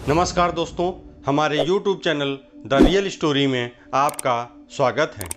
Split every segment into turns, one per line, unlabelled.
नमस्कार दोस्तों, हमारे YouTube channel the real story में आपका स्वागत है।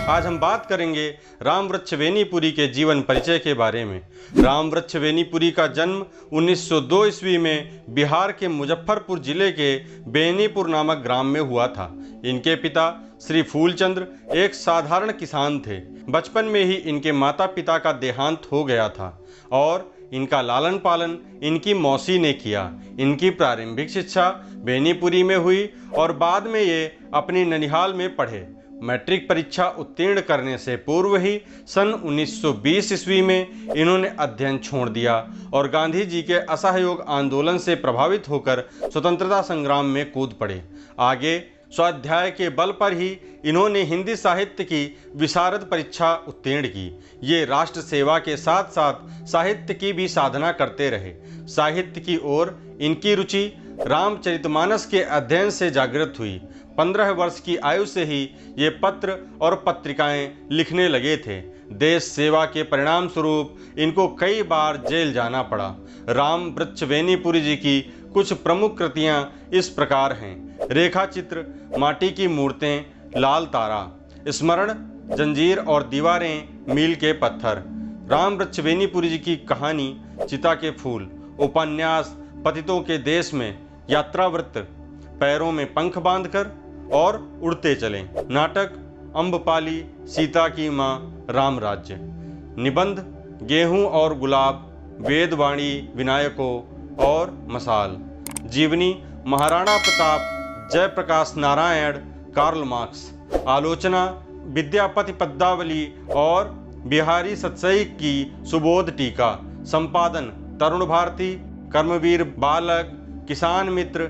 आज हम बात करेंगे रामवृक्ष बेनीपुरी के जीवन परिचय के बारे में। रामवृक्ष बेनीपुरी का जन्म 1902 ईस्वी में बिहार के मुजफ्फरपुर जिले के बेनीपुर नामक ग्राम में हुआ था। इनके पिता श्री फूलचंद्र एक साधारण किसान थे। बचपन में ही इनके माता पिता का देहांत हो गया था और इनका लालन पालन इनकी मौसी ने किया। इनकी प्रारंभिक शिक्षा बेनीपुरी में हुई और बाद में ये अपनी ननिहाल में पढ़े। मैट्रिक परीक्षा उत्तीर्ण करने से पूर्व ही सन 1920 ईस्वी में इन्होंने अध्ययन छोड़ दिया और गांधी जी के असहयोग आंदोलन से प्रभावित होकर स्वतंत्रता संग्राम में कूद पड़े। आगे स्वाध्याय के बल पर ही इन्होंने हिंदी साहित्य की विशारद परीक्षा उत्तीर्ण की। ये राष्ट्र सेवा के साथ साथ साहित्य की भी साधना करते रहे। साहित्य की ओर इनकी रुचि रामचरितमानस के अध्ययन से जागृत हुई। 15 वर्ष की आयु से ही ये पत्र और पत्रिकाएं लिखने लगे थे। देश सेवा के परिणाम स्वरूप इनको कई बार जेल जाना पड़ा। रामवृक्ष बेनीपुरी जी की कुछ प्रमुख कृतियां इस प्रकार हैं: रेखा चित्र, माटी की मूर्तें, लाल तारा, स्मरण, जंजीर और दीवारें, मील के पत्थर। रामवृक्ष बेनीपुरी जी की कहानी, चिता के फूल, उपन्यास, पतितों के देश में, यात्रावृत्त, पैरों में पंख बांधकर और उड़ते चले, नाटक, अम्बपाली, सीता की माँ, रामराज्य, निबंध, गेहूं और गुलाब, वेदवाणी, विनायकों और मसाल, जीवनी, महाराणा प्रताप, जयप्रकाश नारायण, कार्ल मार्क्स, आलोचना, विद्यापति पद्मावली और बिहारी सतसई की सुबोध टीका, संपादन, तरुण भारती, कर्मवीर बालक, किसान मित्र,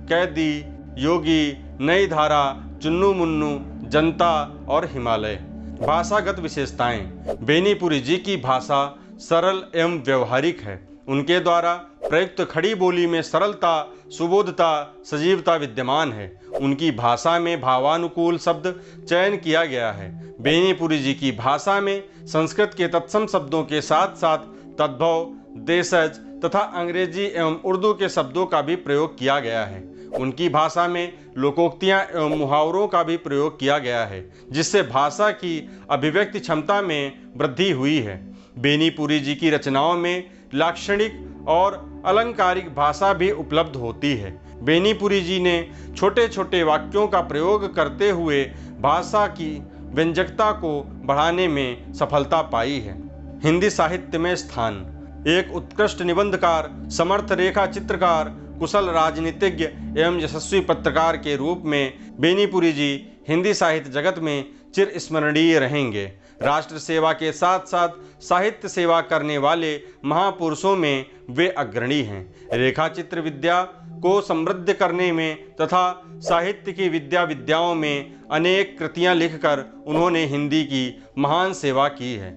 कैदी, योगी, नई धारा, चुन्नू मुन्नू, जनता और हिमालय। भाषागत विशेषताएं: बेनीपुरी जी की भाषा सरल एवं व्यवहारिक है। उनके द्वारा प्रयुक्त खड़ी बोली में सरलता, सुबोधता, सजीवता विद्यमान है। उनकी भाषा में भावानुकूल शब्द चयन किया गया है। बेनीपुरी जी की भाषा में संस्कृत के तत्सम शब्दों के साथ साथ तद्भव, देशज तथा अंग्रेजी एवं उर्दू के शब्दों का भी प्रयोग किया गया है। उनकी भाषा में लोकोक्तियां एवं मुहावरों का भी प्रयोग किया गया है, जिससे भाषा की अभिव्यक्ति क्षमता में वृद्धि हुई है। बेनीपुरी जी की रचनाओं में लाक्षणिक और अलंकारिक भाषा भी उपलब्ध होती है। बेनीपुरी जी ने छोटे छोटे वाक्यों का प्रयोग करते हुए भाषा की व्यंजकता को बढ़ाने में सफलता पाई है। हिंदी साहित्य में स्थान: एक उत्कृष्ट निबंधकार, समर्थ रेखा चित्रकार, कुशल राजनीतिज्ञ एवं यशस्वी पत्रकार के रूप में बेनीपुरी जी हिंदी साहित्य जगत में चिरस्मरणीय रहेंगे। राष्ट्र सेवा के साथ साथ साहित्य सेवा करने वाले महापुरुषों में वे अग्रणी हैं। रेखा चित्र विद्या को समृद्ध करने में तथा साहित्य की विद्याओं में अनेक कृतियां लिखकर उन्होंने हिंदी की महान सेवा की है।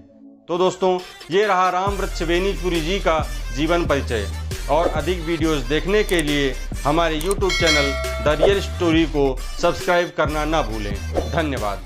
तो दोस्तों, ये रहा रामवृक्ष बेनीपुरी जी का जीवन परिचय। और अधिक वीडियोस देखने के लिए हमारे YouTube channel the real story को सब्सक्राइब करना ना भूलें। धन्यवाद।